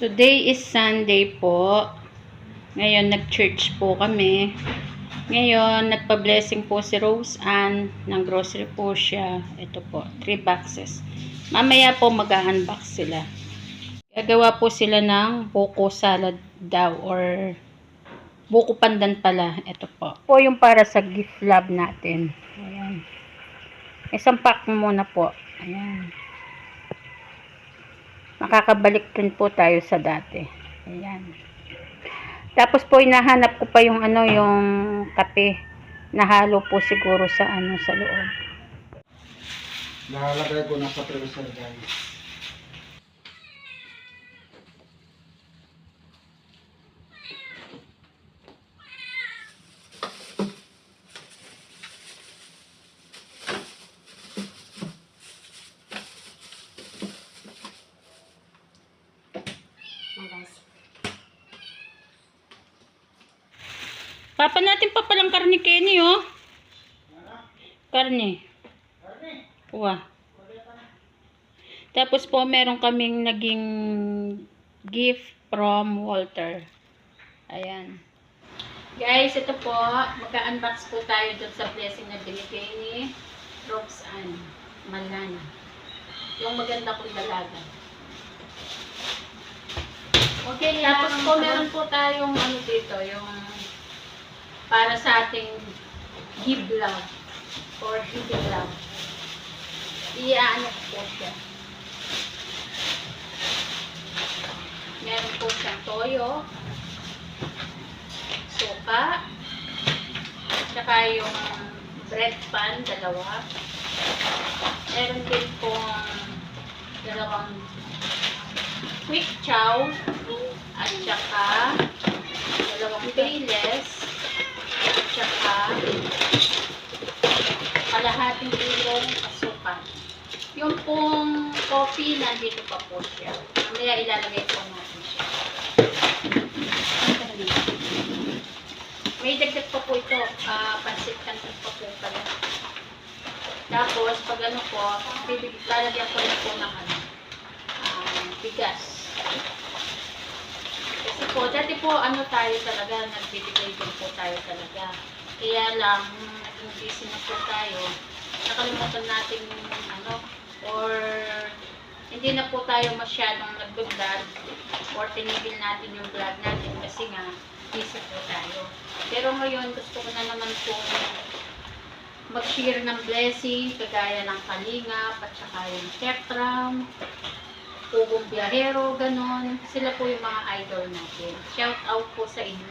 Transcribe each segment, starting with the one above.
Today is Sunday po. Ngayon, nag-church po kami. Ngayon, nagpa-blessing po si Rose Ann. Ng grocery po siya. Ito po, 3 boxes. Mamaya po mag-unbox sila. Gagawa po sila ng buko salad daw or buko pandan pala. Ito po. Po yung para sa gift lab natin. Ayan. Isang pack muna po. Ayan. Makakabalik din po tayo sa dati. Ayan. Tapos po hinahanap ko pa yung yung kape. Nahalo po siguro sa sa loob. Nakalagay ko na sa freezer, guys. Papa natin pa palang karne, Kenny, oh. Karne. Uwa. Tapos po, meron kaming naging gift from Walter. Ayan. Guys, ito po. Magka-unbox po tayo dun sa blessing na binigay ni Rose Ann Malan. Yung maganda kong dalaga. Okay, tapos po, meron po tayong dito, yung para sa ating give love or giving love. Iyaano po siya. Meron po siyang toyo, suka, tsaka yung bread pan, dalawa. Meron din po dalawang quick chow at tsaka dalawang payless at saka kalahating kilong asukal. Yung pong coffee, nandito pa po siya. Mamaya ilalagay po natin siya. May dagdag pa po ito. Pansit canton pa po pala. Tapos, pag po, lalagyan ko na po ng bigas. Kasi po, dati po, tayo talaga, nagbibigay din po tayo talaga. Kaya lang, naging busy na po tayo, nakalimutan natin or hindi na po tayo masyadong nag-vlog or tinigil natin yung vlog natin kasi nga, busy po tayo. Pero ngayon, gusto ko na naman po mag-share ng blessing, kagaya ng Kalingap, at saka yung Tekram, Pugong Biyahero, ganon. Sila po yung mga idol natin. Shout out po sa inyo.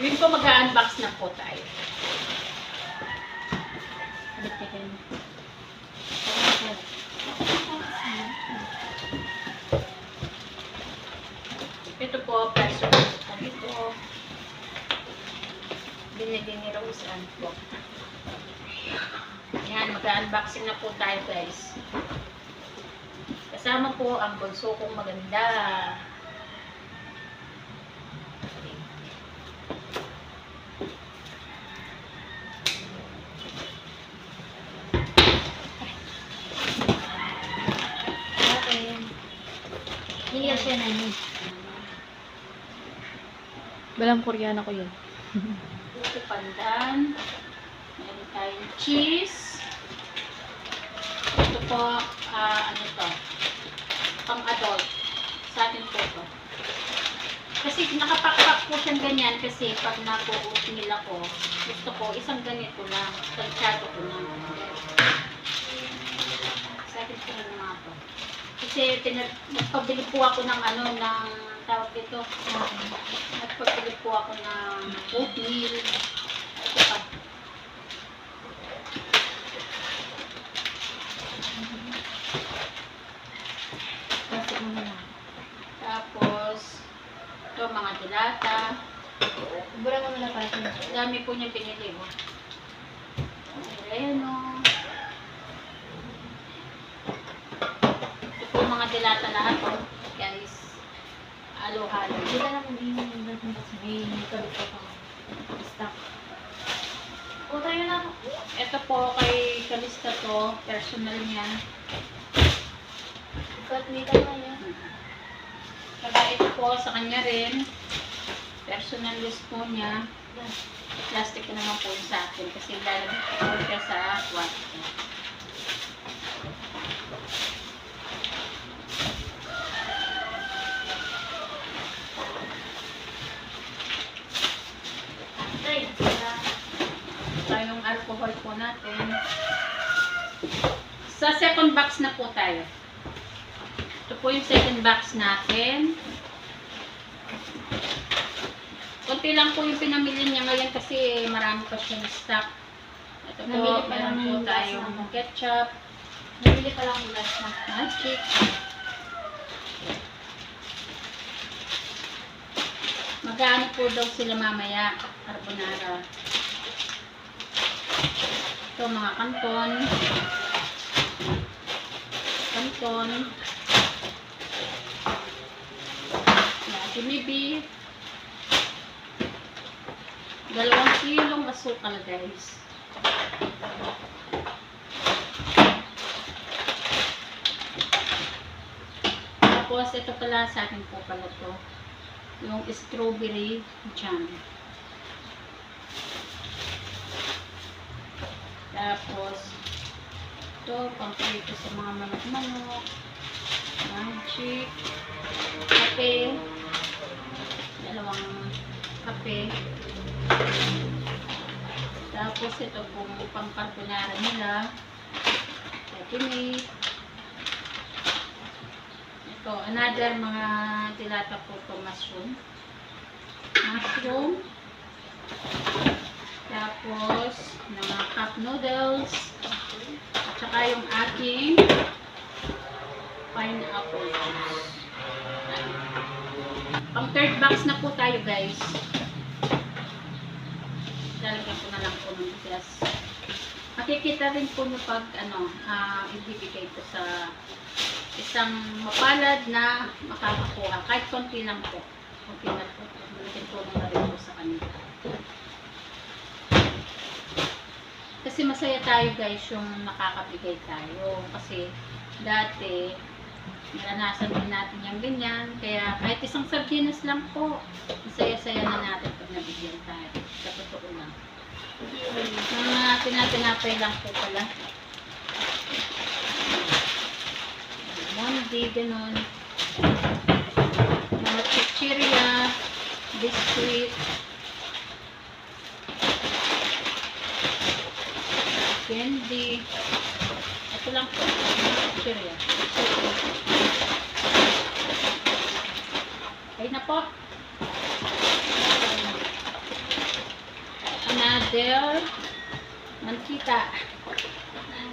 Yun po, mag-unbox na po tayo. Ito po, peso. Ito. Binili ni Rose Ann po. Yan, mag-unboxing na po tayo, guys. Kasama po ang bunso kong maganda. Okay. Hindi siya na yun. Balang Koreana ko yun. Buko pandan. Meron tayong cheese. Ito po, to? Pang-adult. Sa atin po ito. Kasi nakapakpak po siyang ganyan kasi pag napo-oatmeal ako, gusto ko isang ganito lang. Tansyado ko lang. Sa atin po yung mga to. Kasi nagpabili po ako ng ng tawag dito. Nagpabili po ako ng oatmeal. Ito pa. Tapos, ito mga dilata. Bura mo na pa ito. Dami po niya pinili. Ayan o. Ito po mga dilata lahat o. Guys, halo-halo. Hindi ka na mag-iwan yung birth mo kasi may kabit ko pang stock. O tayo na ako. Ito po kay Kalista to. Personal niya. Cut me ka na yan. Saka ito po sa kanya rin. Personal use po niya. Plastic ko naman po yung sa akin kasi lalagay ko po siya sa kwarto. Yung alcohol po natin. Sa second box na po tayo. Ito po yung second box natin. Konti lang po yung pinamili niya ngayon kasi marami pa siya na stock. Ito po, Namili pa lang meron po yung tayong last na. ketchup, Nabili pa lang yung last na. magic. Magkano po daw sila mamaya, carbonara. Ito mga kanton. Kanton. Jollibee. 2 kilong asukal, guys. Tapos, ito pala sa akin po pala to. Yung strawberry jam. Tapos, ito, pang-prito sa mga manok-manok. Magic. Kape. 2 kape. Tapos, ito pong pang-carbonara nila. Peppermint. Ito, another mga tilata po ito, mushroom. Mushroom. Tapos, mga cup noodles. At saka yung aking pineapple juice. Pang third box na po tayo, guys. Lalagyan ko na lang po ng gas. Makikita rin po nyo pag ibibigay ito sa isang mapalad na makakakuha. Kahit konti lang po. Konti na po. Malaking tulong na rin po sa kanila. Kasi masaya tayo, guys, yung nakakabigay tayo. Kasi dati, naranasan din natin yung ganyan. Kaya kahit isang sardinas lang po, masaya-saya na natin pag nabigyan tayo. Sa totoo lang. Mga tinatinapay lang po pala. Mondi, ganun. Mga chichirya, biscuit, candy. Ito lang po. Chichirya. Okay na po. Another mantika.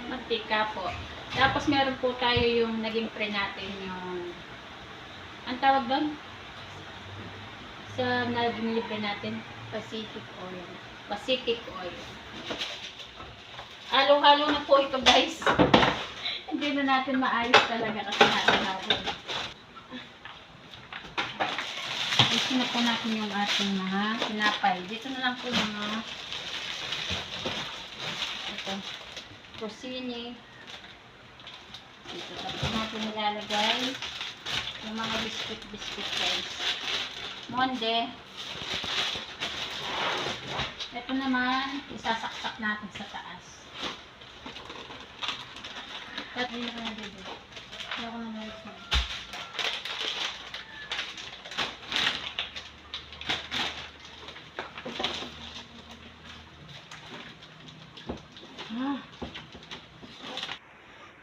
Mantika po. Tapos meron po tayo yung naging pre natin yung ang tawag doon? Sa nabinili pre natin? Pacific oil. Pacific oil. Halo-halo na po ito, guys. Hindi na natin maayos talaga kasi natin. Ito na po natin yung ating mga tinapay. Dito na lang po mga ito. Rosini. Dito tapos natin nilalagay yung mga biscuit guys. Monde. Ito naman, isasaksak natin sa taas. At hindi ko na dito. Hindi ko na dito.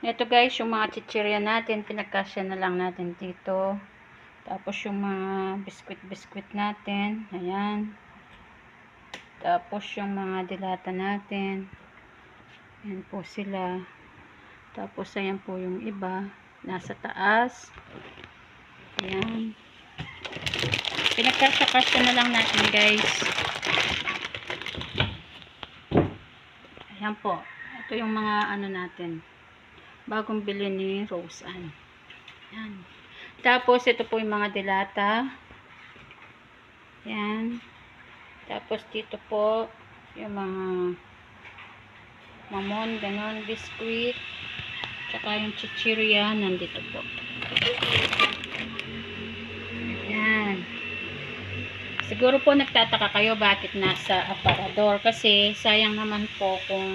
Ito guys, yung mga chichirya natin, pinagkasya na lang natin dito. Tapos yung mga biskuit natin, ayan. Tapos yung mga dilata natin, ayan po sila. Tapos ayan po yung iba, nasa taas. Ayan. Pinagkasya na lang natin guys. Ayan po. Ito yung mga ano natin. Bagong bili ni Rose Ann. Yan. Tapos, ito po yung mga dilata. Yan. Tapos, dito po, yung mga mamon, ganon, biskuit. Tsaka yung chichirya, nandito po. Siguro po nagtataka kayo bakit nasa aparador. Kasi sayang naman po kung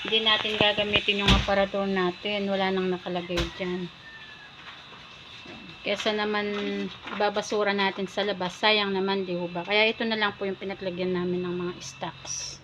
hindi natin gagamitin yung aparador natin. Wala nang nakalagay dyan. Kesa naman ibabasura natin sa labas. Sayang naman, di ba? Kaya ito na lang po yung pinaglagyan namin ng mga stocks.